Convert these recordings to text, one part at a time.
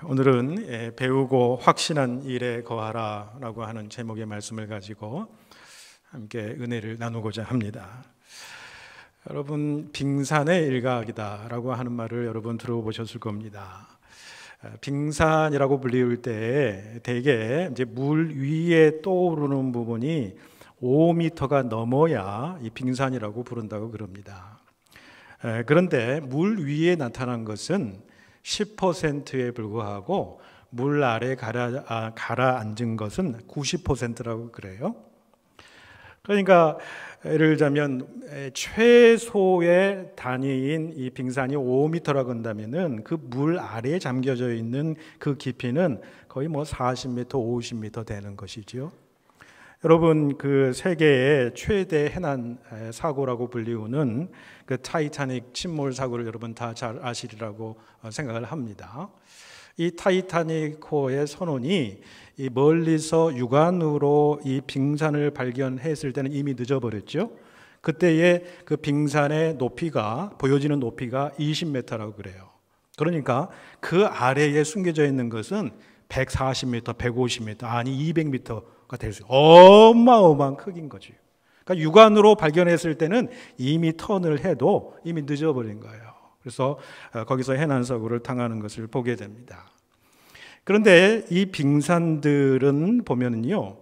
오늘은 배우고 확신한 일에 거하라 라고 하는 제목의 말씀을 가지고 함께 은혜를 나누고자 합니다. 여러분, 빙산의 일각이다 라고 하는 말을 여러분 들어보셨을 겁니다. 빙산이라고 불리울 때 대개 이제 물 위에 떠오르는 부분이 5m가 넘어야 이 빙산이라고 부른다고 그럽니다. 그런데 물 위에 나타난 것은 10%에 불과하고 물 아래 가라앉은 것은 90%라고 그래요. 그러니까 예를 들자면 최소의 단위인 이 빙산이 5m라고 한다면은 그 물 아래에 잠겨져 있는 그 깊이는 거의 40m, 50m 되는 것이죠. 여러분, 그 세계의 최대 해난 사고라고 불리우는 그 타이타닉 침몰 사고를 여러분 다 잘 아시리라고 생각을 합니다. 이 타이타닉호의 선원이 이 멀리서 육안으로 이 빙산을 발견했을 때는 이미 늦어버렸죠. 그때의 그 빙산의 높이가, 보여지는 높이가 20m라고 그래요. 그러니까 그 아래에 숨겨져 있는 것은 140m, 150m, 아니 200m가 될 수 있어요. 어마어마한 크기인 거죠. 그러니까 육안으로 발견했을 때는 이미 턴을 해도 이미 늦어버린 거예요. 그래서 거기서 해난사고를 당하는 것을 보게 됩니다. 그런데 이 빙산들은 보면은요,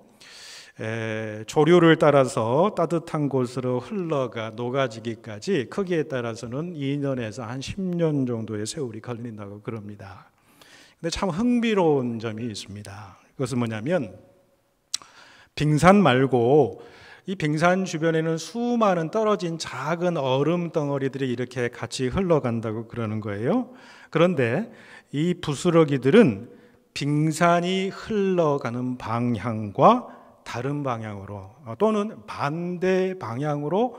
조류를 따라서 따뜻한 곳으로 흘러가 녹아지기까지 크기에 따라서는 2년에서 한 10년 정도의 세월이 걸린다고 그럽니다. 근데 참 흥미로운 점이 있습니다. 그것은 뭐냐면 빙산 말고 이 빙산 주변에는 수많은 떨어진 작은 얼음 덩어리들이 이렇게 같이 흘러간다고 그러는 거예요. 그런데 이 부스러기들은 빙산이 흘러가는 방향과 다른 방향으로 또는 반대 방향으로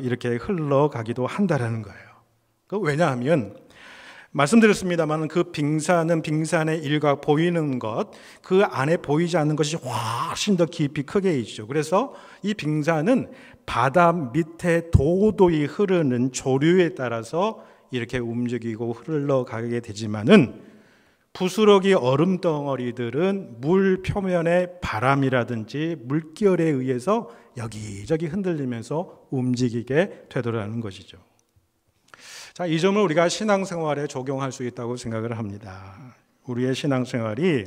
이렇게 흘러가기도 한다라는 거예요. 왜냐하면 말씀드렸습니다만 그 빙산은 빙산의 일각 보이는 것, 그 안에 보이지 않는 것이 훨씬 더 깊이 크게 있죠. 그래서 이 빙산은 바다 밑에 도도히 흐르는 조류에 따라서 이렇게 움직이고 흘러가게 되지만은 부스러기 얼음 덩어리들은 물 표면의 바람이라든지 물결에 의해서 여기저기 흔들리면서 움직이게 되더라는 것이죠. 자, 이 점을 우리가 신앙생활에 적용할 수 있다고 생각을 합니다. 우리의 신앙생활이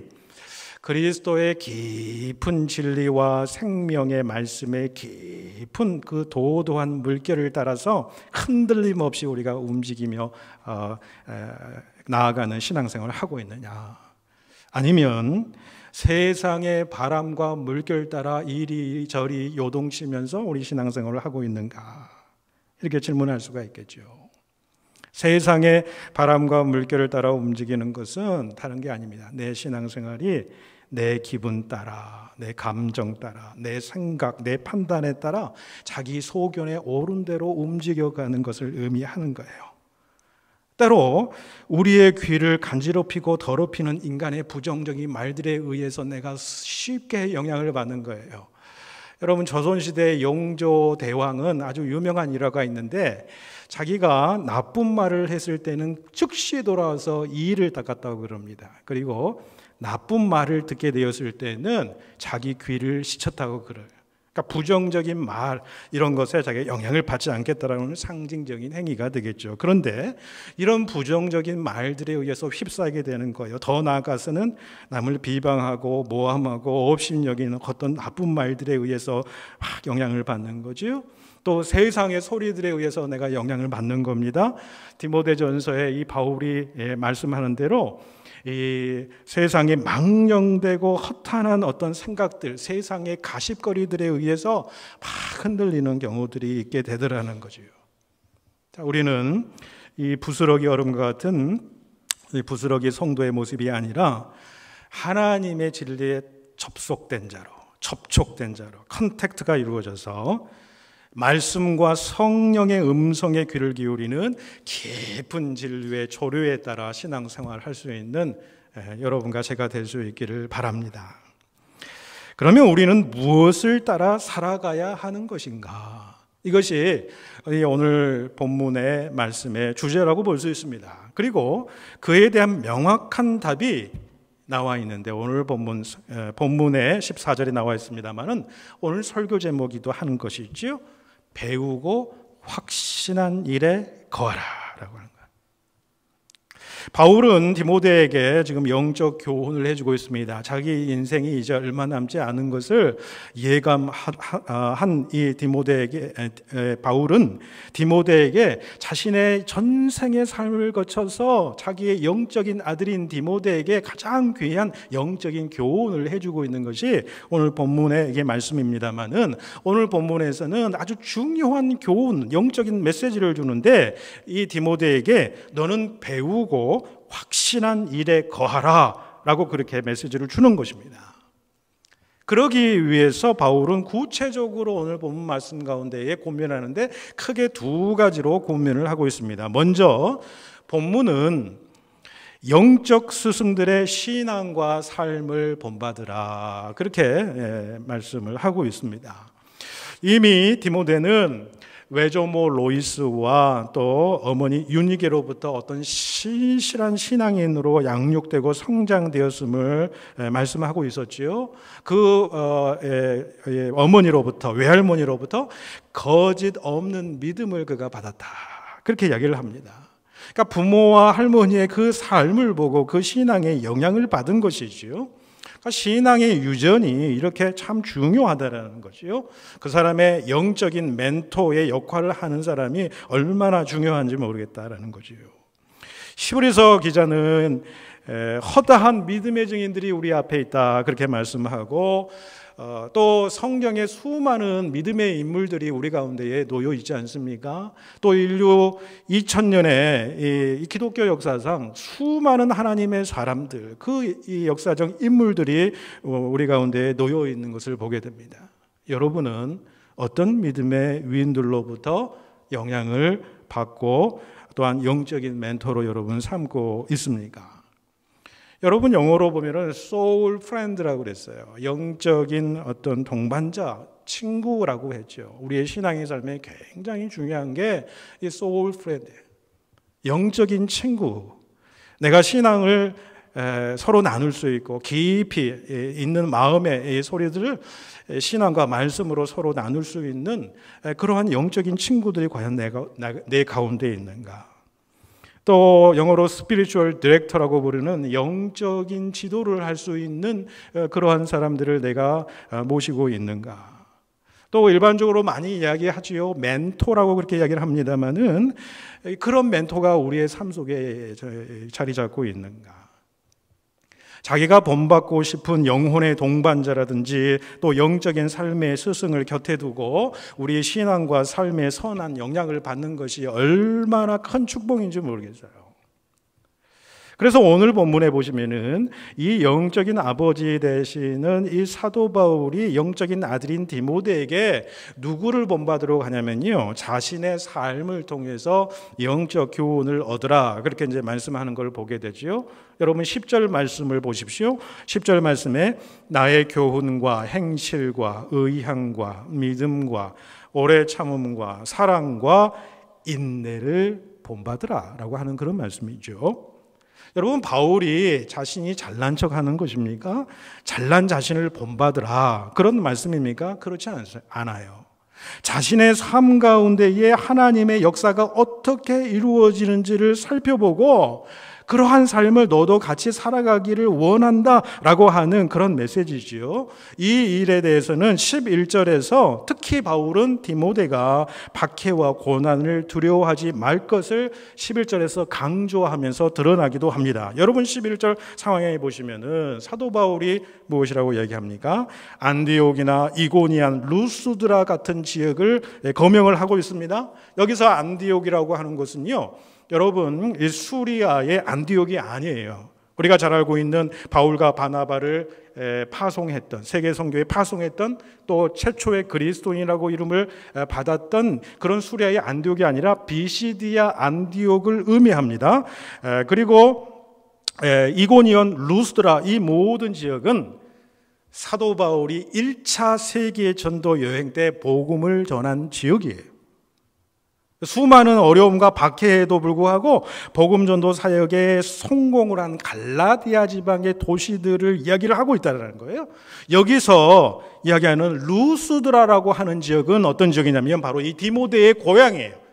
그리스도의 깊은 진리와 생명의 말씀의 깊은 그 도도한 물결을 따라서 흔들림 없이 우리가 움직이며 나아가는 신앙생활을 하고 있느냐, 아니면 세상의 바람과 물결 따라 이리저리 요동치면서 우리 신앙생활을 하고 있는가, 이렇게 질문할 수가 있겠죠. 세상의 바람과 물결을 따라 움직이는 것은 다른 게 아닙니다. 내 신앙생활이 내 기분 따라, 내 감정 따라, 내 생각, 내 판단에 따라 자기 소견에 옳은 대로 움직여가는 것을 의미하는 거예요. 때로 우리의 귀를 간지럽히고 더럽히는 인간의 부정적인 말들에 의해서 내가 쉽게 영향을 받는 거예요. 여러분, 조선시대의 영조 대왕은 아주 유명한 일화가 있는데 자기가 나쁜 말을 했을 때는 즉시 돌아와서 이를 닦았다고 그럽니다. 그리고 나쁜 말을 듣게 되었을 때는 자기 귀를 씻었다고 그래요. 그러니까 부정적인 말, 이런 것에 자기가 영향을 받지 않겠다라는 상징적인 행위가 되겠죠. 그런데 이런 부정적인 말들에 의해서 휩싸이게 되는 거예요. 더 나아가서는 남을 비방하고 모함하고 업신여기는 어떤 나쁜 말들에 의해서 막 영향을 받는 거죠. 또 세상의 소리들에 의해서 내가 영향을 받는 겁니다. 디모데전서에 이 바울이 말씀하는 대로 이 세상에 망령되고 허탄한 어떤 생각들, 세상의 가십거리들에 의해서 막 흔들리는 경우들이 있게 되더라는 거죠. 자, 우리는 이 부스러기 얼음과 같은 이 부스러기 성도의 모습이 아니라 하나님의 진리에 접속된 자로, 컨택트가 이루어져서 말씀과 성령의 음성에 귀를 기울이는 깊은 진리의 조류에 따라 신앙생활을 할 수 있는 여러분과 제가 될 수 있기를 바랍니다. 그러면 우리는 무엇을 따라 살아가야 하는 것인가? 이것이 오늘 본문의 말씀의 주제라고 볼 수 있습니다. 그리고 그에 대한 명확한 답이 나와 있는데 오늘 본문의 14절에 나와 있습니다만은 오늘 설교 제목이기도 하는 것이지요. 배우고 확신한 일에 거하라라고 하는 거예요. 바울은 디모데에게 지금 영적 교훈을 해주고 있습니다. 자기 인생이 이제 얼마 남지 않은 것을 예감한 이 바울은 디모데에게 자신의 전생의 삶을 거쳐서 자기의 영적인 아들인 디모데에게 가장 귀한 영적인 교훈을 해주고 있는 것이 오늘 본문의 이게 말씀입니다만은 오늘 본문에서는 아주 중요한 교훈, 영적인 메시지를 주는데 이 디모데에게 너는 배우고 확신한 일에 거하라 라고 그렇게 메시지를 주는 것입니다. 그러기 위해서 바울은 구체적으로 오늘 본문 말씀 가운데에 고민하는데 크게 두 가지로 고민을 하고 있습니다. 먼저 본문은 영적 스승들의 신앙과 삶을 본받으라 그렇게 말씀을 하고 있습니다. 이미 디모데는 외조모 로이스와 또 어머니 유니게로부터 어떤 신실한 신앙인으로 양육되고 성장되었음을 말씀하고 있었지요. 그 어머니로부터 외할머니로부터 거짓 없는 믿음을 그가 받았다. 그렇게 이야기를 합니다. 그러니까 부모와 할머니의 그 삶을 보고 그 신앙에 영향을 받은 것이지요. 신앙의 유전이 이렇게 참 중요하다는 거지요. 그 사람의 영적인 멘토의 역할을 하는 사람이 얼마나 중요한지 모르겠다라는 거지요. 히브리서 기자는 허다한 믿음의 증인들이 우리 앞에 있다 그렇게 말씀하고 또 성경의 수많은 믿음의 인물들이 우리 가운데에 놓여 있지 않습니까? 또 인류 2000년의 이 기독교 역사상 수많은 하나님의 사람들, 그 이 역사적 인물들이 우리 가운데에 놓여 있는 것을 보게 됩니다. 여러분은 어떤 믿음의 위인들로부터 영향을 받고 또한 영적인 멘토로 여러분 삼고 있습니까? 여러분 영어로 보면은 soul friend라고 그랬어요. 영적인 어떤 동반자, 친구라고 했죠. 우리의 신앙의 삶에 굉장히 중요한 게 이 soul friend, 영적인 친구. 내가 신앙을 서로 나눌 수 있고 깊이 있는 마음의 이 소리들을 신앙과 말씀으로 서로 나눌 수 있는 그러한 영적인 친구들이 과연 내 가운데 있는가? 또 영어로 스피리추얼 디렉터라고 부르는 영적인 지도를 할 수 있는 그러한 사람들을 내가 모시고 있는가? 또 일반적으로 많이 이야기하지요. 멘토라고 그렇게 이야기를 합니다만은 그런 멘토가 우리의 삶 속에 자리 잡고 있는가? 자기가 본받고 싶은 영혼의 동반자라든지 또 영적인 삶의 스승을 곁에 두고 우리의 신앙과 삶의 선한 영향을 받는 것이 얼마나 큰 축복인지 모르겠어요. 그래서 오늘 본문에 보시면은 이 영적인 아버지 되시는 이 사도 바울이 영적인 아들인 디모데에게 누구를 본받으러 가냐면요, 자신의 삶을 통해서 영적 교훈을 얻으라 그렇게 이제 말씀하는 걸 보게 되지요. 여러분 10절 말씀을 보십시오. 10절 말씀에 나의 교훈과 행실과 의향과 믿음과 오래 참음과 사랑과 인내를 본받으라라고 하는 그런 말씀이죠. 여러분 바울이 자신이 잘난 척하는 것입니까? 잘난 자신을 본받으라 그런 말씀입니까? 그렇지 않아요. 자신의 삶 가운데에 하나님의 역사가 어떻게 이루어지는지를 살펴보고 그러한 삶을 너도 같이 살아가기를 원한다라고 하는 그런 메시지지요. 이 일에 대해서는 11절에서 특히 바울은 디모데가 박해와 고난을 두려워하지 말 것을 11절에서 강조하면서 드러나기도 합니다. 여러분 11절 상황에 보시면은 사도 바울이 무엇이라고 얘기합니까? 안디옥이나 이고니안, 루스드라 같은 지역을 거명을 하고 있습니다. 여기서 안디옥이라고 하는 것은요, 여러분 이 수리아의 안디옥이 아니에요. 우리가 잘 알고 있는 바울과 바나바를 파송했던, 세계 선교에 파송했던 또 최초의 그리스도인이라고 이름을 받았던 그런 수리아의 안디옥이 아니라 비시디아 안디옥을 의미합니다. 그리고 이고니온, 루스드라 이 모든 지역은 사도 바울이 1차 세계 전도 여행 때 복음을 전한 지역이에요. 수많은 어려움과 박해에도 불구하고 복음 전도 사역에 성공을 한 갈라디아 지방의 도시들을 이야기를 하고 있다는 거예요. 여기서 이야기하는 루스드라라고 하는 지역은 어떤 지역이냐면 바로 이 디모데의 고향이에요.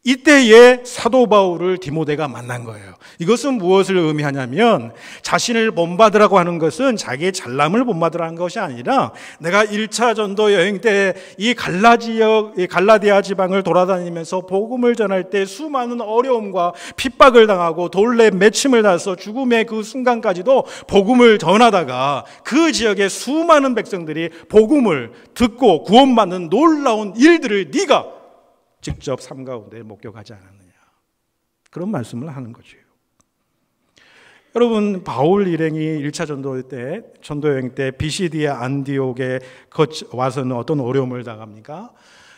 이때에 사도 바울을 디모데가 만난 거예요. 이것은 무엇을 의미하냐면 자신을 본받으라고 하는 것은 자기의 잘남을 본받으라는 것이 아니라 내가 1차 전도 여행 때 이 갈라디아 지방을 돌아다니면서 복음을 전할 때 수많은 어려움과 핍박을 당하고 돌에 매침을 당해서 죽음의 그 순간까지도 복음을 전하다가 그 지역의 수많은 백성들이 복음을 듣고 구원받는 놀라운 일들을 네가 직접 삶 가운데 목격하지 않았느냐, 그런 말씀을 하는 거죠. 여러분, 바울 일행이 1차 전도여행 때 비시디아 안디옥에 와서는 어떤 어려움을 당합니까?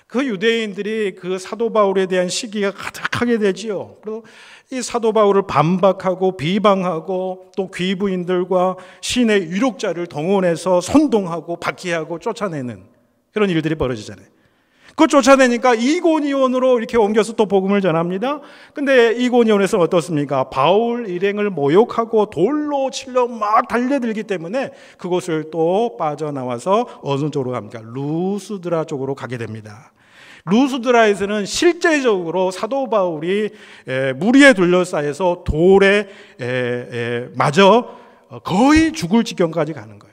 그 유대인들이 그 사도 바울에 대한 시기가 가득하게 되지요. 그리고 이 사도 바울을 반박하고 비방하고 또 귀부인들과 신의 유력자를 동원해서 선동하고 박해하고 쫓아내는 그런 일들이 벌어지잖아요. 그 쫓아내니까 이고니온으로 이렇게 옮겨서 또 복음을 전합니다. 근데 이고니온에서 어떻습니까? 바울 일행을 모욕하고 돌로 치려 막 달려들기 때문에 그곳을 또 빠져나와서 어느 쪽으로 갑니까? 루스드라 쪽으로 가게 됩니다. 루스드라에서는 실제적으로 사도 바울이 무리에 둘러싸여서 돌에 맞아 거의 죽을 지경까지 가는 거예요.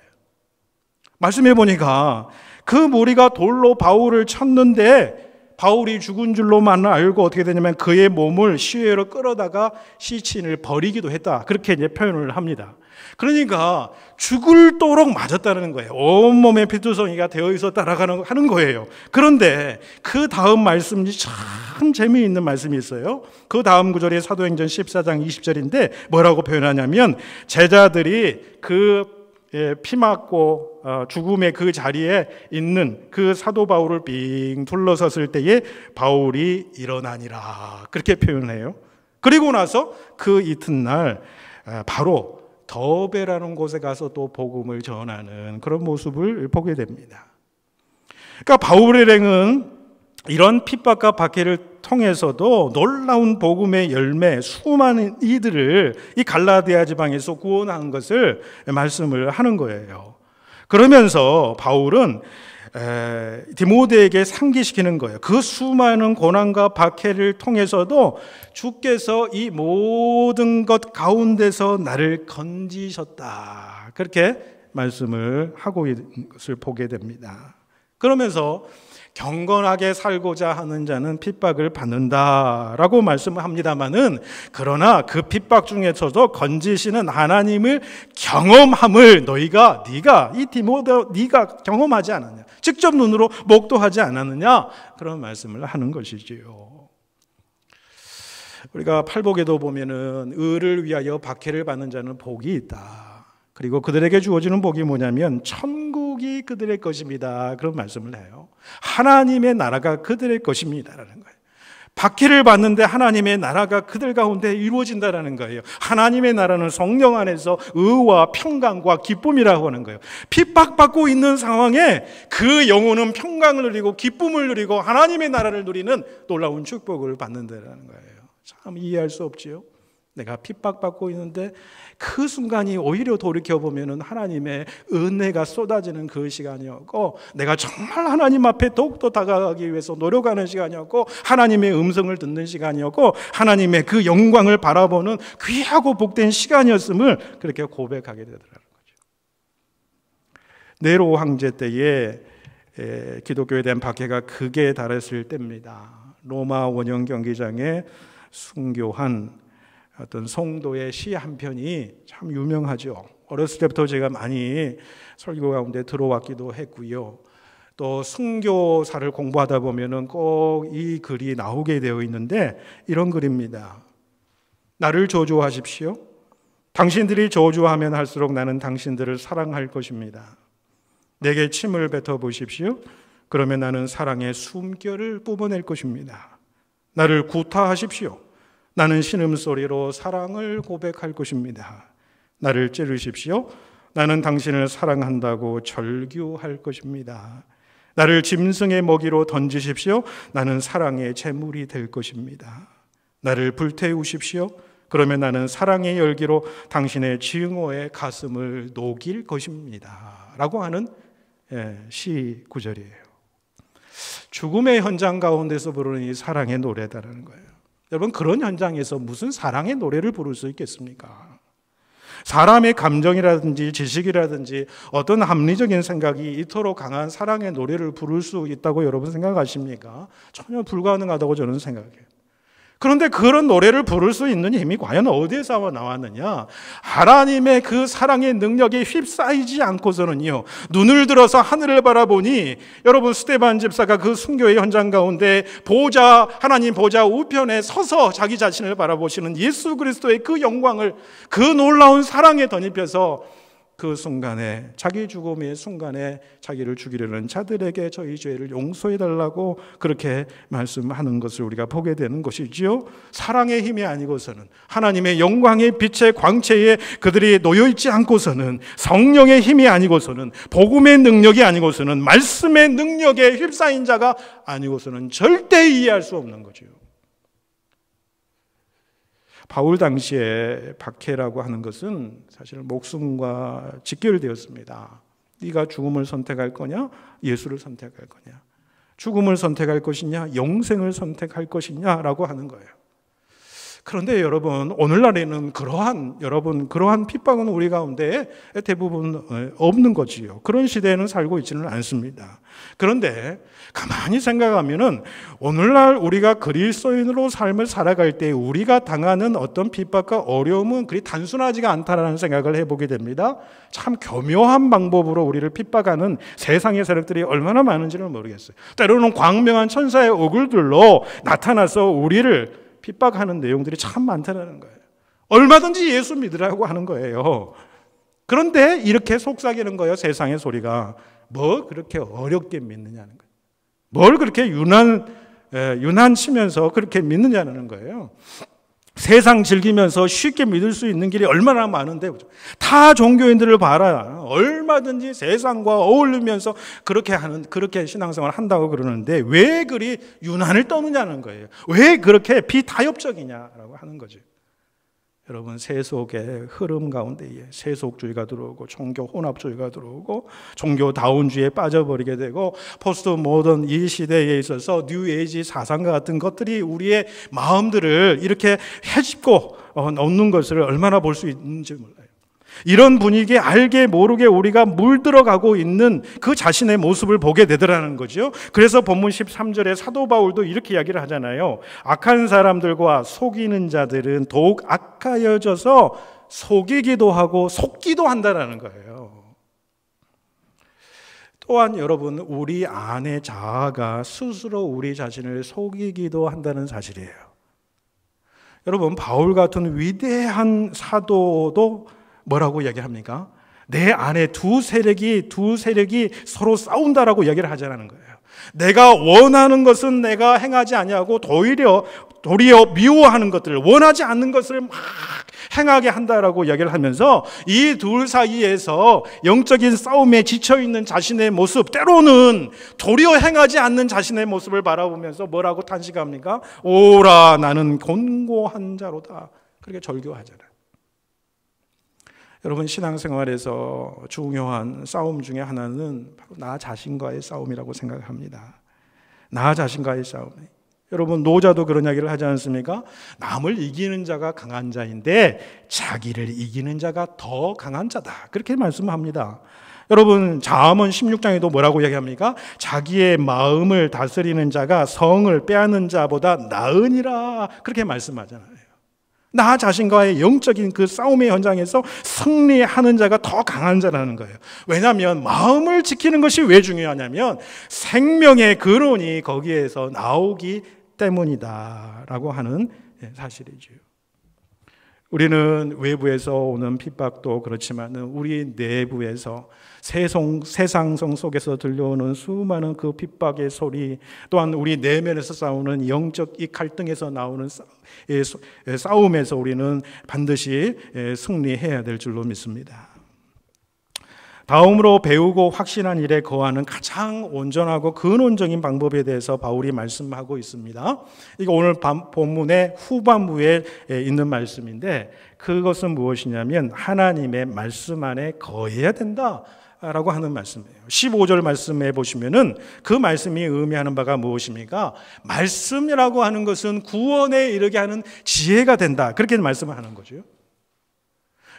말씀해 보니까 그 무리가 돌로 바울을 쳤는데 바울이 죽은 줄로만 알고 어떻게 되냐면 그의 몸을 시외로 끌어다가 시신을 버리기도 했다, 그렇게 이제 표현을 합니다. 그러니까 죽을 도록 맞았다는 거예요. 온몸에 피투성이가 되어 있었다라고 하는 거예요. 그런데 그 다음 말씀이 참 재미있는 말씀이 있어요. 그 다음 구절이 사도행전 14장 20절인데 뭐라고 표현하냐면 제자들이 그 피 맞고 죽음의 그 자리에 있는 그 사도 바울을 빙 둘러섰을 때에 바울이 일어나니라, 그렇게 표현해요. 그리고 나서 그 이튿날 바로 더베라는 곳에 가서 또 복음을 전하는 그런 모습을 보게 됩니다. 그러니까 바울 일행은 이런 핍박과 박해를 통해서도 놀라운 복음의 열매, 수많은 이들을 이 갈라디아 지방에서 구원한 것을 말씀을 하는 거예요. 그러면서 바울은 디모데에게 상기시키는 거예요. 그 수많은 고난과 박해를 통해서도 주께서 이 모든 것 가운데서 나를 건지셨다, 그렇게 말씀을 하고 있는 것을 보게 됩니다. 그러면서 경건하게 살고자 하는 자는 핍박을 받는다라고 말씀을 합니다만은, 그러나 그 핍박 중에서도 건지시는 하나님을 경험함을 네가 이 디모데 네가 경험하지 않았냐, 직접 눈으로 목도하지 않았느냐, 그런 말씀을 하는 것이지요. 우리가 팔복에도 보면은 의를 위하여 박해를 받는 자는 복이 있다, 그리고 그들에게 주어지는 복이 뭐냐면 천국이 그들의 것입니다, 그런 말씀을 해요. 하나님의 나라가 그들의 것입니다라는 거예요. 박해를 받는데 하나님의 나라가 그들 가운데 이루어진다라는 거예요. 하나님의 나라는 성령 안에서 의와 평강과 기쁨이라고 하는 거예요. 핍박받고 있는 상황에 그 영혼은 평강을 누리고 기쁨을 누리고 하나님의 나라를 누리는 놀라운 축복을 받는다라는 거예요. 참 이해할 수 없지요. 내가 핍박받고 있는데 그 순간이 오히려 돌이켜보면 하나님의 은혜가 쏟아지는 그 시간이었고, 내가 정말 하나님 앞에 더욱더 다가가기 위해서 노력하는 시간이었고, 하나님의 음성을 듣는 시간이었고, 하나님의 그 영광을 바라보는 귀하고 복된 시간이었음을 그렇게 고백하게 되더라는 거죠. 네로 황제 때에 기독교에 대한 박해가 극에 달했을 때입니다. 로마 원형 경기장에 순교한 어떤 성도의 시 한 편이 참 유명하죠. 어렸을 때부터 제가 많이 설교 가운데 들어왔기도 했고요. 또 순교사를 공부하다 보면은 꼭 이 글이 나오게 되어 있는데 이런 글입니다. 나를 저주하십시오. 당신들이 저주하면 할수록 나는 당신들을 사랑할 것입니다. 내게 침을 뱉어 보십시오. 그러면 나는 사랑의 숨결을 뿜어낼 것입니다. 나를 구타하십시오. 나는 신음소리로 사랑을 고백할 것입니다. 나를 찌르십시오. 나는 당신을 사랑한다고 절규할 것입니다. 나를 짐승의 먹이로 던지십시오. 나는 사랑의 제물이 될 것입니다. 나를 불태우십시오. 그러면 나는 사랑의 열기로 당신의 증오의 가슴을 녹일 것입니다. 라고 하는 시 구절이에요. 죽음의 현장 가운데서 부르는 이 사랑의 노래다라는 거예요. 여러분, 그런 현장에서 무슨 사랑의 노래를 부를 수 있겠습니까? 사람의 감정이라든지 지식이라든지 어떤 합리적인 생각이 이토록 강한 사랑의 노래를 부를 수 있다고 여러분 생각하십니까? 전혀 불가능하다고 저는 생각해요. 그런데 그런 노래를 부를 수 있는 힘이 과연 어디에서 나왔느냐? 하나님의 그 사랑의 능력에 휩싸이지 않고서는요, 눈을 들어서 하늘을 바라보니, 여러분, 스데반 집사가 그 순교의 현장 가운데 하나님 보좌 우편에 서서 자기 자신을 바라보시는 예수 그리스도의 그 영광을, 그 놀라운 사랑에 덧입혀서 그 순간에, 자기 죽음의 순간에 자기를 죽이려는 자들에게 저희 죄를 용서해달라고 그렇게 말씀하는 것을 우리가 보게 되는 것이지요. 사랑의 힘이 아니고서는, 하나님의 영광의 빛의 광채에 그들이 놓여있지 않고서는, 성령의 힘이 아니고서는, 복음의 능력이 아니고서는, 말씀의 능력에 휩싸인 자가 아니고서는 절대 이해할 수 없는 거죠. 바울 당시에 박해라고 하는 것은 사실 목숨과 직결되었습니다. 네가 죽음을 선택할 거냐? 예수를 선택할 거냐? 죽음을 선택할 것이냐? 영생을 선택할 것이냐라고 하는 거예요. 그런데 여러분, 오늘날에는 그러한 핍박은 우리 가운데 대부분 없는 거지요. 그런 시대에는 살고 있지는 않습니다. 그런데 가만히 생각하면은 오늘날 우리가 그리스도인으로 삶을 살아갈 때 우리가 당하는 어떤 핍박과 어려움은 그리 단순하지가 않다라는 생각을 해보게 됩니다. 참 교묘한 방법으로 우리를 핍박하는 세상의 세력들이 얼마나 많은지를 모르겠어요. 때로는 광명한 천사의 얼굴들로 나타나서 우리를 핍박하는 내용들이 참 많다는 거예요. 얼마든지 예수 믿으라고 하는 거예요. 그런데 이렇게 속삭이는 거예요. 세상의 소리가. 뭐 그렇게 어렵게 믿느냐는 거예요. 뭘 그렇게 유난치면서 그렇게 믿느냐는 거예요. 세상 즐기면서 쉽게 믿을 수 있는 길이 얼마나 많은데, 타 종교인들을 봐라. 얼마든지 세상과 어울리면서 그렇게 신앙생활을 한다고 그러는데 왜 그리 유난을 떠느냐는 거예요. 왜 그렇게 비타협적이냐라고 하는 거죠. 여러분, 세속의 흐름 가운데에 세속주의가 들어오고 종교 혼합주의가 들어오고 종교다운주의에 빠져버리게 되고 포스트 모던 이 시대에 있어서 뉴에이지 사상과 같은 것들이 우리의 마음들을 이렇게 헤집고 놓는 것을 얼마나 볼 수 있는지 몰라요. 이런 분위기에 알게 모르게 우리가 물들어가고 있는 그 자신의 모습을 보게 되더라는 거죠. 그래서 본문 13절에 사도 바울도 이렇게 이야기를 하잖아요. 악한 사람들과 속이는 자들은 더욱 악하여져서 속이기도 하고 속기도 한다는 거예요. 또한 여러분, 우리 안의 자아가 스스로 우리 자신을 속이기도 한다는 사실이에요. 여러분, 바울 같은 위대한 사도도 뭐라고 얘기합니까? 내 안에 두 세력이 서로 싸운다라고 얘기를 하자는 거예요. 내가 원하는 것은 내가 행하지 아니하고 도리어 미워하는 것들을, 원하지 않는 것을 막 행하게 한다라고 이야기를 하면서 이 둘 사이에서 영적인 싸움에 지쳐있는 자신의 모습, 때로는 도리어 행하지 않는 자신의 모습을 바라보면서 뭐라고 탄식합니까? 오라, 나는 곤고한 자로다. 그렇게 절규하잖아요. 여러분, 신앙생활에서 중요한 싸움 중에 하나는 바로 나 자신과의 싸움이라고 생각합니다. 나 자신과의 싸움. 여러분, 노자도 그런 이야기를 하지 않습니까? 남을 이기는 자가 강한 자인데 자기를 이기는 자가 더 강한 자다. 그렇게 말씀합니다. 여러분, 잠언 16장에도 뭐라고 이야기합니까? 자기의 마음을 다스리는 자가 성을 빼앗는 자보다 나으니라. 그렇게 말씀하잖아요. 나 자신과의 영적인 그 싸움의 현장에서 승리하는 자가 더 강한 자라는 거예요. 왜냐하면 마음을 지키는 것이 왜 중요하냐면 생명의 근원이 거기에서 나오기 때문이다라고 하는 사실이죠. 우리는 외부에서 오는 핍박도 그렇지만 우리 내부에서 세상성 속에서 들려오는 수많은 그 핍박의 소리, 또한 우리 내면에서 싸우는 영적 이 갈등에서 나오는 싸움에서 우리는 반드시 승리해야 될 줄로 믿습니다. 다음으로 배우고 확신한 일에 거하는 가장 온전하고 근원적인 방법에 대해서 바울이 말씀하고 있습니다. 이거 오늘 본문의 후반부에 있는 말씀인데, 그것은 무엇이냐면 하나님의 말씀 안에 거해야 된다 라고 하는 말씀이에요. 15절 말씀해 보시면은 그 말씀이 의미하는 바가 무엇입니까? 말씀이라고 하는 것은 구원에 이르게 하는 지혜가 된다, 그렇게 말씀을 하는 거죠.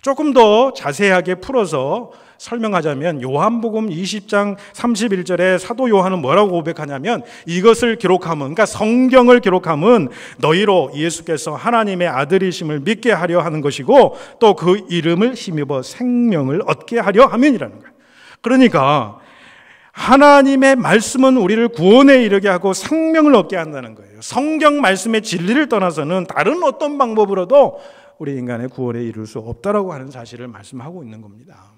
조금 더 자세하게 풀어서 설명하자면 요한복음 20장 31절에 사도 요한은 뭐라고 고백하냐면, 이것을 기록함은, 그러니까 성경을 기록함은 너희로 예수께서 하나님의 아들이심을 믿게 하려 하는 것이고 또 그 이름을 힘입어 생명을 얻게 하려 함이라는 거예요. 그러니까 하나님의 말씀은 우리를 구원에 이르게 하고 생명을 얻게 한다는 거예요. 성경 말씀의 진리를 떠나서는 다른 어떤 방법으로도 우리 인간의 구원에 이룰 수 없다라고 하는 사실을 말씀하고 있는 겁니다.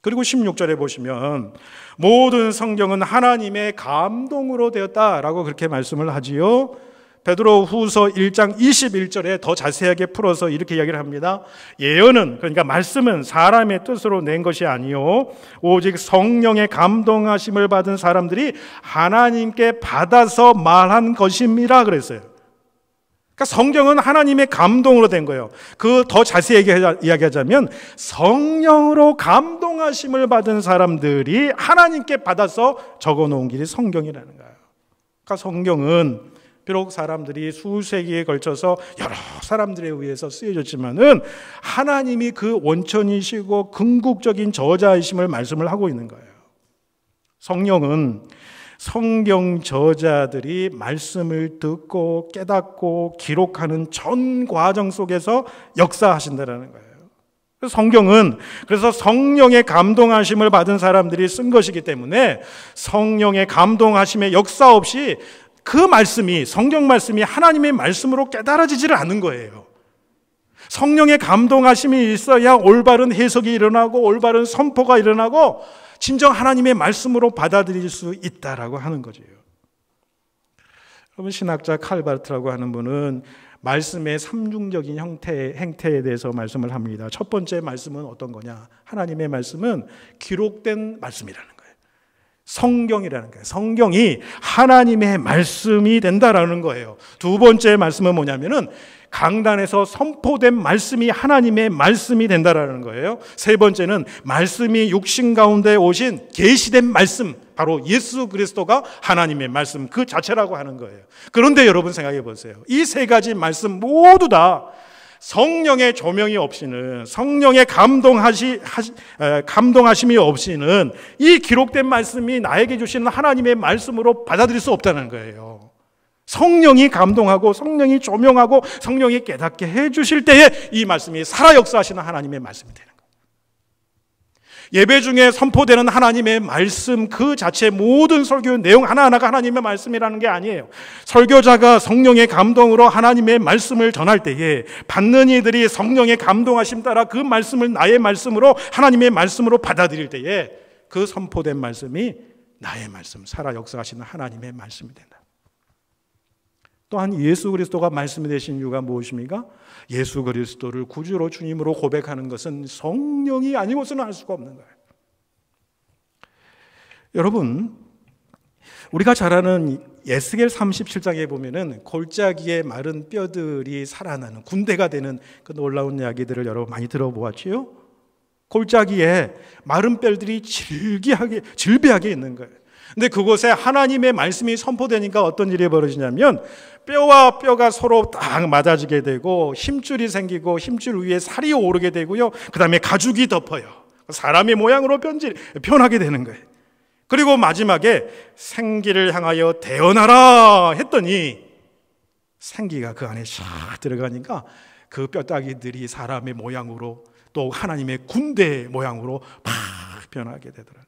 그리고 16절에 보시면 모든 성경은 하나님의 감동으로 되었다라고 그렇게 말씀을 하지요. 베드로 후서 1장 21절에 더 자세하게 풀어서 이렇게 이야기를 합니다. 예언은, 그러니까 말씀은 사람의 뜻으로 낸 것이 아니요 오직 성령의 감동하심을 받은 사람들이 하나님께 받아서 말한 것입니다 그랬어요. 그러니까 성경은 하나님의 감동으로 된 거예요. 그 더 자세하게 이야기하자면 성령으로 감동하심을 받은 사람들이 하나님께 받아서 적어놓은 길이 성경이라는 거예요. 그러니까 성경은 비록 사람들이 수세기에 걸쳐서 여러 사람들에 의해서 쓰여졌지만은 하나님이 그 원천이시고 궁극적인 저자이심을 말씀을 하고 있는 거예요. 성령은 성경 저자들이 말씀을 듣고 깨닫고 기록하는 전 과정 속에서 역사하신다는 거예요. 성경은 그래서 성령의 감동하심을 받은 사람들이 쓴 것이기 때문에 성령의 감동하심의 역사 없이 그 말씀이, 성경 말씀이 하나님의 말씀으로 깨달아지지를 않는 거예요. 성령의 감동하심이 있어야 올바른 해석이 일어나고 올바른 선포가 일어나고 진정 하나님의 말씀으로 받아들일 수 있다라고 하는 거죠. 여러분, 신학자 칼바르트라고 하는 분은 말씀의 삼중적인 행태에 대해서 말씀을 합니다. 첫 번째 말씀은 어떤 거냐? 하나님의 말씀은 기록된 말씀이라는 거예요. 성경이라는 거예요. 성경이 하나님의 말씀이 된다라는 거예요. 두 번째 말씀은 뭐냐면은 강단에서 선포된 말씀이 하나님의 말씀이 된다라는 거예요. 세 번째는 말씀이 육신 가운데 오신 계시된 말씀, 바로 예수 그리스도가 하나님의 말씀 그 자체라고 하는 거예요. 그런데 여러분 생각해 보세요. 이 세 가지 말씀 모두 다 성령의 조명이 없이는, 성령의 감동하심이 없이는 이 기록된 말씀이 나에게 주시는 하나님의 말씀으로 받아들일 수 없다는 거예요. 성령이 감동하고 성령이 조명하고 성령이 깨닫게 해주실 때에 이 말씀이 살아 역사하시는 하나님의 말씀이 되는 거예요. 예배 중에 선포되는 하나님의 말씀 그 자체 모든 설교 내용 하나하나가 하나님의 말씀이라는 게 아니에요. 설교자가 성령의 감동으로 하나님의 말씀을 전할 때에 받는 이들이 성령의 감동하심 따라 그 말씀을 나의 말씀으로, 하나님의 말씀으로 받아들일 때에 그 선포된 말씀이 나의 말씀, 살아 역사하시는 하나님의 말씀이 된다. 또한 예수 그리스도가 말씀이 되신 이유가 무엇입니까? 예수 그리스도를 구주로 주님으로 고백하는 것은 성령이 아니고서는 할 수가 없는 거예요. 여러분, 우리가 잘 아는 에스겔 37장에 보면은 골짜기의 마른 뼈들이 살아나는, 군대가 되는 그 놀라운 이야기들을 여러분 많이 들어보았지요? 골짜기에 마른 뼈들이 질비하게 있는 거예요. 근데 그곳에 하나님의 말씀이 선포되니까 어떤 일이 벌어지냐면 뼈와 뼈가 서로 딱 맞아지게 되고 힘줄이 생기고 힘줄 위에 살이 오르게 되고요. 그 다음에 가죽이 덮어요. 사람의 모양으로 변하게 되는 거예요. 그리고 마지막에 생기를 향하여 태어나라 했더니 생기가 그 안에 샥 들어가니까 그 뼈다귀들이 사람의 모양으로 또 하나님의 군대 모양으로 팍 변하게 되더라고요.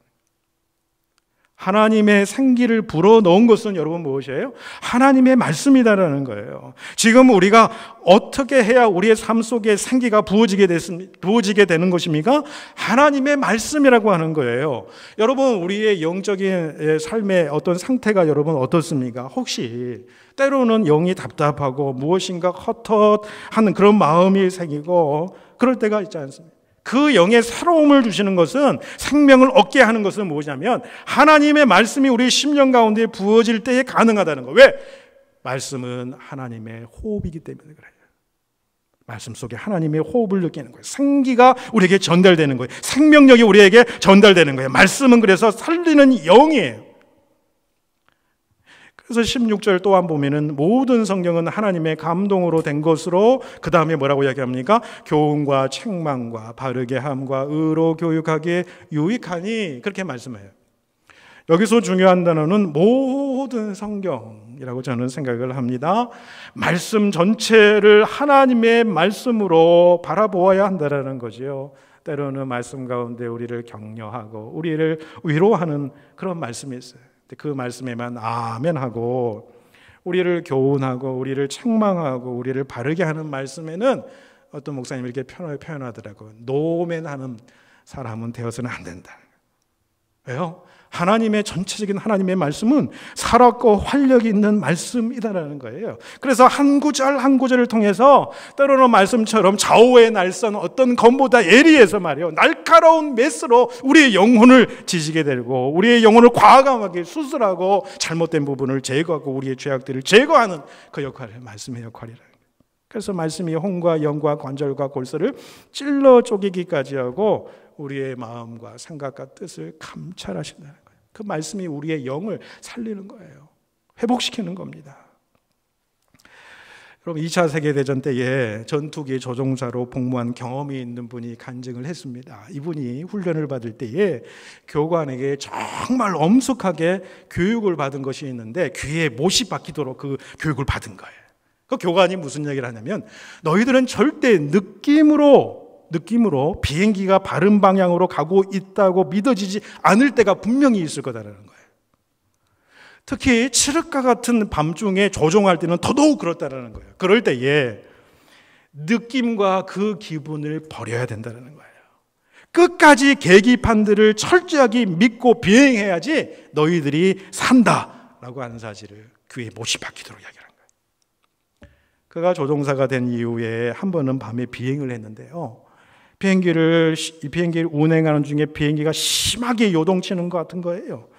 하나님의 생기를 불어넣은 것은 여러분 무엇이에요? 하나님의 말씀이다라는 거예요. 지금 우리가 어떻게 해야 우리의 삶 속에 생기가 부어지게 되는 것입니까? 하나님의 말씀이라고 하는 거예요. 여러분, 우리의 영적인 삶의 어떤 상태가 여러분 어떻습니까? 혹시 때로는 영이 답답하고 무엇인가 헛헛하는 그런 마음이 생기고 그럴 때가 있지 않습니까? 그 영의 새로움을 주시는 것은, 생명을 얻게 하는 것은 뭐냐면 하나님의 말씀이 우리 심령 가운데 부어질 때에 가능하다는 거예요. 왜? 말씀은 하나님의 호흡이기 때문에 그래요. 말씀 속에 하나님의 호흡을 느끼는 거예요. 생기가 우리에게 전달되는 거예요. 생명력이 우리에게 전달되는 거예요. 말씀은 그래서 살리는 영이에요. 그래서 16절 또한 보면은 모든 성경은 하나님의 감동으로 된 것으로, 그 다음에 뭐라고 이야기합니까? 교훈과 책망과 바르게 함과 의로 교육하기에 유익하니, 그렇게 말씀해요. 여기서 중요한 단어는 모든 성경이라고 저는 생각을 합니다. 말씀 전체를 하나님의 말씀으로 바라보아야 한다는 거지요. 때로는 말씀 가운데 우리를 격려하고 우리를 위로하는 그런 말씀이 있어요. 그 말씀에만 아멘하고, 우리를 교훈하고 우리를 책망하고 우리를 바르게 하는 말씀에는 어떤 목사님이 이렇게 표현하더라고요. 노멘하는 사람은 되어서는 안 된다. 왜요? 하나님의 전체적인 하나님의 말씀은 살았고 활력이 있는 말씀이다라는 거예요. 그래서 한 구절 한 구절을 통해서 때로는 말씀처럼 좌우의 날선 어떤 검보다 예리해서 말이에요, 날카로운 메스로 우리의 영혼을 지지게 되고 우리의 영혼을 과감하게 수술하고 잘못된 부분을 제거하고 우리의 죄악들을 제거하는 그 역할을, 말씀의 역할이라는 거예요. 그래서 말씀이 혼과 영과 관절과 골수를 찔러 쪼개기까지 하고 우리의 마음과 생각과 뜻을 감찰하신다는 거예요. 그 말씀이 우리의 영을 살리는 거예요. 회복시키는 겁니다. 여러분, 2차 세계대전 때에 전투기 조종사로 복무한 경험이 있는 분이 간증을 했습니다. 이분이 훈련을 받을 때에 교관에게 정말 엄숙하게 교육을 받은 것이 있는데 귀에 못이 박히도록 그 교육을 받은 거예요. 그 교관이 무슨 얘기를 하냐면, 너희들은 절대 느낌으로 비행기가 바른 방향으로 가고 있다고 믿어지지 않을 때가 분명히 있을 거다라는 거예요. 특히 칠흑과 같은 밤중에 조종할 때는 더더욱 그렇다라는 거예요. 그럴 때에 느낌과 그 기분을 버려야 된다는 거예요. 끝까지 계기판들을 철저하게 믿고 비행해야지 너희들이 산다라고 하는 사실을 귀에 못이 박히도록 이야기하는 거예요. 그가 조종사가 된 이후에 한 번은 밤에 비행을 했는데요, 비행기를 운행하는 중에 비행기가 심하게 요동치는 것 같은 거예요.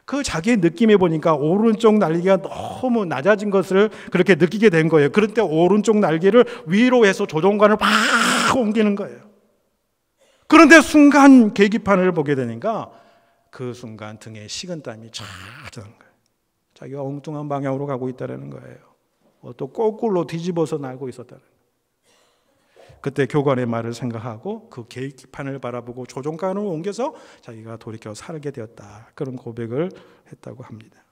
그 자기의 느낌에 보니까 오른쪽 날개가 너무 낮아진 것을 그렇게 느끼게 된 거예요. 그럴 때 오른쪽 날개를 위로 해서 조종관을 팍 옮기는 거예요. 그런데 순간 계기판을 보게 되니까 그 순간 등에 식은땀이 쫙 나는 거예요. 자기가 엉뚱한 방향으로 가고 있다는 거예요. 또 거꾸로 뒤집어서 날고 있었다는 거예요. 그때 교관의 말을 생각하고 그 계기판을 바라보고 조종관을 옮겨서 자기가 돌이켜 살게 되었다, 그런 고백을 했다고 합니다.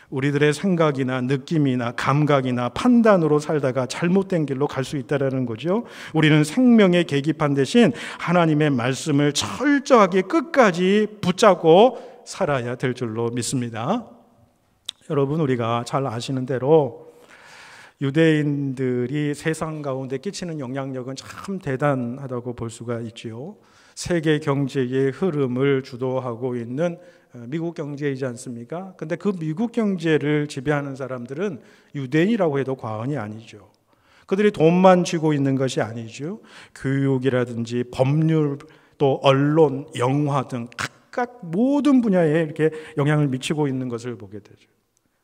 우리들의 생각이나 느낌이나 감각이나 판단으로 살다가 잘못된 길로 갈 수 있다는 거죠. 우리는 생명의 계기판 대신 하나님의 말씀을 철저하게 끝까지 붙잡고 살아야 될 줄로 믿습니다. 여러분, 우리가 잘 아시는 대로 유대인들이 세상 가운데 끼치는 영향력은 참 대단하다고 볼 수가 있지요. 세계 경제의 흐름을 주도하고 있는 미국 경제이지 않습니까? 근데 그 미국 경제를 지배하는 사람들은 유대인이라고 해도 과언이 아니죠. 그들이 돈만 쥐고 있는 것이 아니죠. 교육이라든지 법률, 또 언론, 영화 등 각각 모든 분야에 이렇게 영향을 미치고 있는 것을 보게 되죠.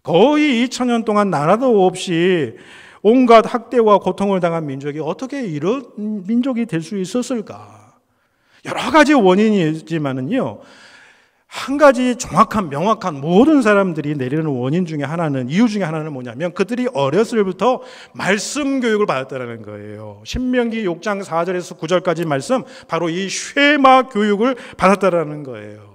거의 2000년 동안 나라도 없이 온갖 학대와 고통을 당한 민족이 어떻게 이런 민족이 될 수 있었을까? 여러 가지 원인이 있지만은요, 한 가지 정확한 명확한 모든 사람들이 내리는 원인 중에 하나는, 이유 중에 하나는 뭐냐면 그들이 어렸을 때부터 말씀 교육을 받았다는 거예요. 신명기 6장 4절에서 9절까지 말씀, 바로 이 쉐마 교육을 받았다는 거예요.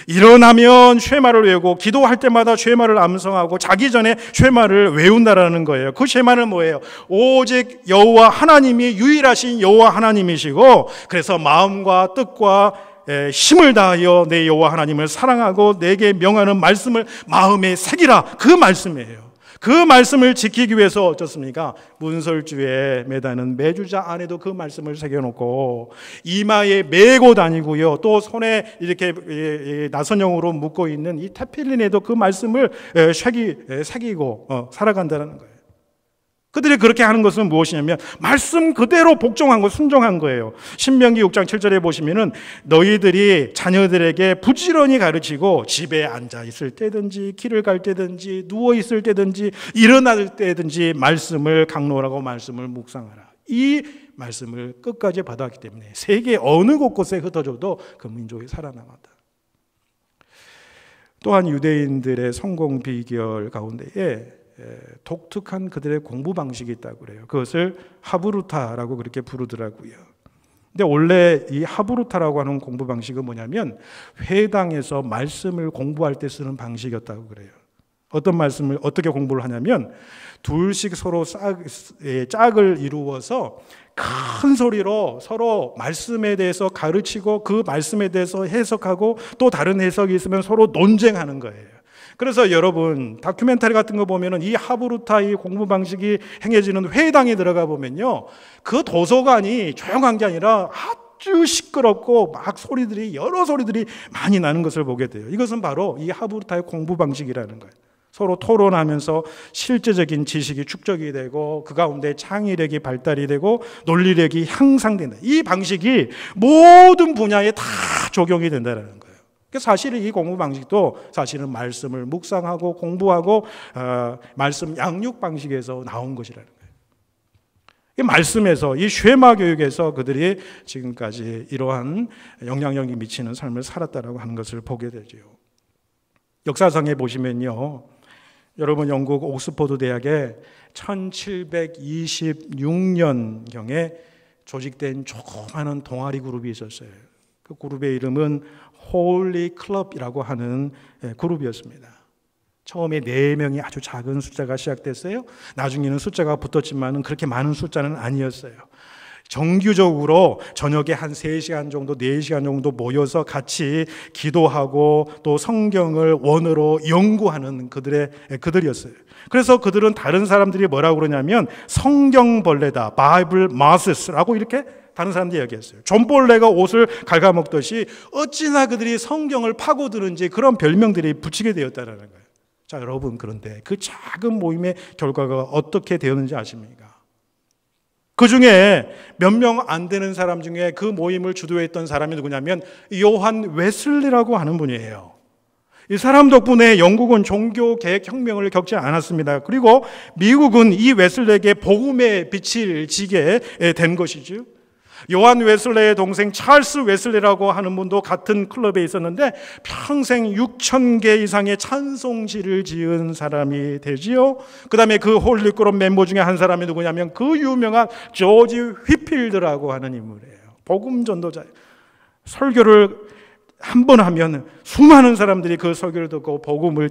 일어나면 쉐마를 외우고 기도할 때마다 쉐마를 암송하고 자기 전에 쉐마를 외운다라는 거예요. 그 쉐마는 뭐예요? 오직 여호와 하나님이 유일하신 여호와 하나님이시고, 그래서 마음과 뜻과 힘을 다하여 내 여호와 하나님을 사랑하고 내게 명하는 말씀을 마음에 새기라, 그 말씀이에요. 그 말씀을 지키기 위해서 어떻습니까? 문설주에 매다는 매주자 안에도 그 말씀을 새겨놓고 이마에 메고 다니고요, 또 손에 이렇게 나선형으로 묶고 있는 이 테필린에도 그 말씀을 새기고 살아간다는 거예요. 그들이 그렇게 하는 것은 무엇이냐면 말씀 그대로 복종한 거, 순종한 거예요. 신명기 6장 7절에 보시면은 너희들이 자녀들에게 부지런히 가르치고 집에 앉아 있을 때든지 길을 갈 때든지 누워 있을 때든지 일어날 때든지 말씀을 강론하고 말씀을 묵상하라. 이 말씀을 끝까지 받았기 때문에 세계 어느 곳곳에 흩어져도 그 민족이 살아남았다. 또한 유대인들의 성공 비결 가운데에 독특한 그들의 공부 방식이 있다고 그래요. 그것을 하브루타라고 그렇게 부르더라고요. 근데 원래 이 하브루타라고 하는 공부 방식은 뭐냐면 회당에서 말씀을 공부할 때 쓰는 방식이었다고 그래요. 어떤 말씀을 어떻게 공부를 하냐면 둘씩 서로 짝을 이루어서 큰 소리로 서로 말씀에 대해서 가르치고 그 말씀에 대해서 해석하고 또 다른 해석이 있으면 서로 논쟁하는 거예요. 그래서 여러분 다큐멘터리 같은 거 보면은 이 하브루타 이 공부 방식이 행해지는 회당에 들어가 보면요, 그 도서관이 조용한 게 아니라 아주 시끄럽고 막 소리들이 여러 소리들이 많이 나는 것을 보게 돼요. 이것은 바로 이 하브루타의 공부 방식이라는 거예요. 서로 토론하면서 실제적인 지식이 축적이 되고 그 가운데 창의력이 발달이 되고 논리력이 향상된다. 이 방식이 모든 분야에 다 적용이 된다는 거예요. 사실은 이 공부 방식도 사실은 말씀을 묵상하고 공부하고 말씀 양육 방식에서 나온 것이라는 거예요. 이 말씀에서 이 쉐마 교육에서 그들이 지금까지 이러한 영향력이 미치는 삶을 살았다라고 하는 것을 보게 되죠. 역사상에 보시면요, 여러분 영국 옥스퍼드 대학에 1726년경에 조직된 조그마한 동아리 그룹이 있었어요. 그 그룹의 이름은 홀리 클럽이라고 하는 그룹이었습니다. 처음에 4명이 아주 작은 숫자가 시작됐어요. 나중에는 숫자가 붙었지만 그렇게 많은 숫자는 아니었어요. 정규적으로 저녁에 한 3시간 정도, 4시간 정도 모여서 같이 기도하고 또 성경을 원어로 연구하는 그들이었어요. 그래서 그들은 다른 사람들이 뭐라고 그러냐면 성경벌레다, 바이블 마스라고 이렇게 다른 사람들이 얘기했어요. 존벌레가 옷을 갉아먹듯이 어찌나 그들이 성경을 파고드는지 그런 별명들이 붙이게 되었다는 거예요. 자, 여러분, 그런데 그 작은 모임의 결과가 어떻게 되었는지 아십니까? 그 중에 몇 명 안 되는 사람 중에 그 모임을 주도했던 사람이 누구냐면 요한 웨슬리라고 하는 분이에요. 이 사람 덕분에 영국은 종교개혁 혁명을 겪지 않았습니다. 그리고 미국은 이 웨슬리에게 복음의 빛을 지게 된 것이죠. 요한 웨슬리의 동생 찰스 웨슬리라고 하는 분도 같은 클럽에 있었는데 평생 6,000개 이상의 찬송시를 지은 사람이 되지요. 그 다음에 그 홀리 클럽 멤버 중에 한 사람이 누구냐면 그 유명한 조지 휘필드라고 하는 인물이에요. 복음 전도자예요. 설교를 한 번 하면 수많은 사람들이 그 설교를 듣고 복음을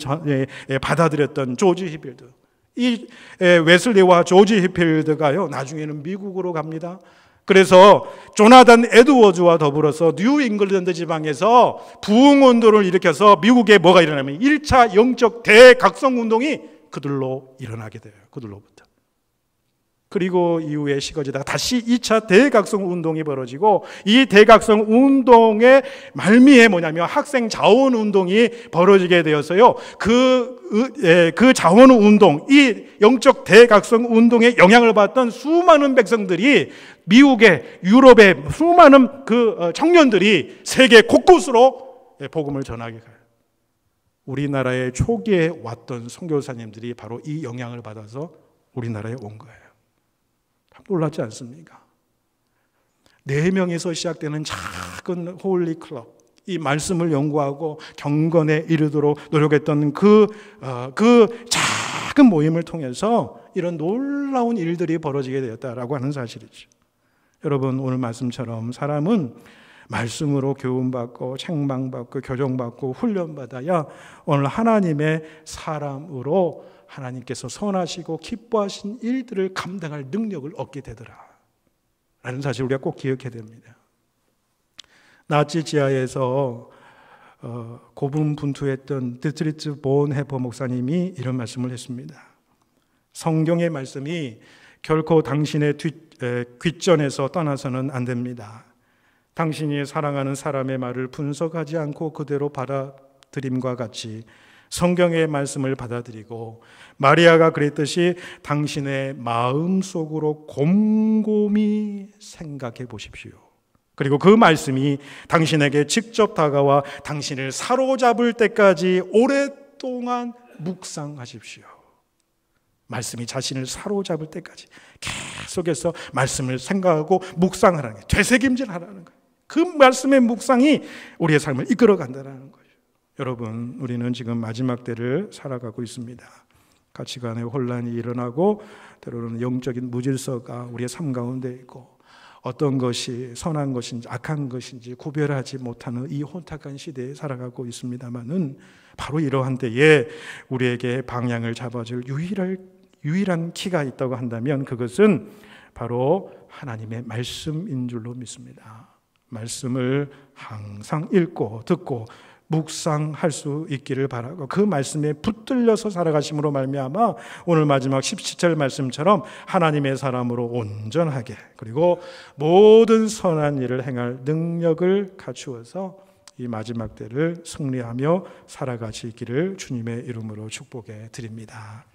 받아들였던 조지 휘필드. 이 웨슬리와 조지 휘필드가요, 나중에는 미국으로 갑니다. 그래서 조나단 에드워즈와 더불어서 뉴 잉글랜드 지방에서 부흥운동을 일으켜서 미국에 뭐가 일어나면 1차 영적 대각성운동이 그들로 일어나게 돼요. 그들로부터. 그리고 이후에 식어지다가 다시 2차 대각성운동이 벌어지고 이 대각성운동의 말미에 뭐냐면 학생 자원운동이 벌어지게 되어서요. 그 자원운동, 이 영적 대각성운동에 영향을 받던 수많은 백성들이 미국의 유럽의 수많은 그 청년들이 세계 곳곳으로 복음을 전하게 가요. 우리나라의 초기에 왔던 선교사님들이 바로 이 영향을 받아서 우리나라에 온 거예요. 놀랍지 않습니까? 4명에서 시작되는 작은 홀리 클럽, 이 말씀을 연구하고 경건에 이르도록 노력했던 그 작은 모임을 통해서 이런 놀라운 일들이 벌어지게 되었다라고 하는 사실이죠. 여러분, 오늘 말씀처럼 사람은 말씀으로 교훈받고 책망받고 교정받고 훈련받아야 오늘 하나님의 사람으로 하나님께서 선하시고 기뻐하신 일들을 감당할 능력을 얻게 되더라 라는 사실 우리가 꼭 기억해야 됩니다. 나치 지하에서 고분분투했던 디트리츠 본헤퍼 목사님이 이런 말씀을 했습니다. 성경의 말씀이 결코 당신의 귓전에서 떠나서는 안 됩니다. 당신이 사랑하는 사람의 말을 분석하지 않고 그대로 받아들임과 같이 성경의 말씀을 받아들이고 마리아가 그랬듯이 당신의 마음속으로 곰곰이 생각해 보십시오. 그리고 그 말씀이 당신에게 직접 다가와 당신을 사로잡을 때까지 오랫동안 묵상하십시오. 말씀이 자신을 사로잡을 때까지 계속해서 말씀을 생각하고 묵상하라는 거예요. 되새김질하라는 거예요. 그 말씀의 묵상이 우리의 삶을 이끌어간다는 거예요. 여러분, 우리는 지금 마지막 때를 살아가고 있습니다. 가치관의 혼란이 일어나고 때로는 영적인 무질서가 우리의 삶 가운데 있고 어떤 것이 선한 것인지 악한 것인지 구별하지 못하는 이 혼탁한 시대에 살아가고 있습니다만은 바로 이러한 때에 우리에게 방향을 잡아줄 유일한 키가 있다고 한다면 그것은 바로 하나님의 말씀인 줄로 믿습니다. 말씀을 항상 읽고 듣고 묵상할 수 있기를 바라고 그 말씀에 붙들려서 살아가심으로 말미암아 오늘 마지막 17절 말씀처럼 하나님의 사람으로 온전하게 그리고 모든 선한 일을 행할 능력을 갖추어서 이 마지막 때를 승리하며 살아가시기를 주님의 이름으로 축복해 드립니다.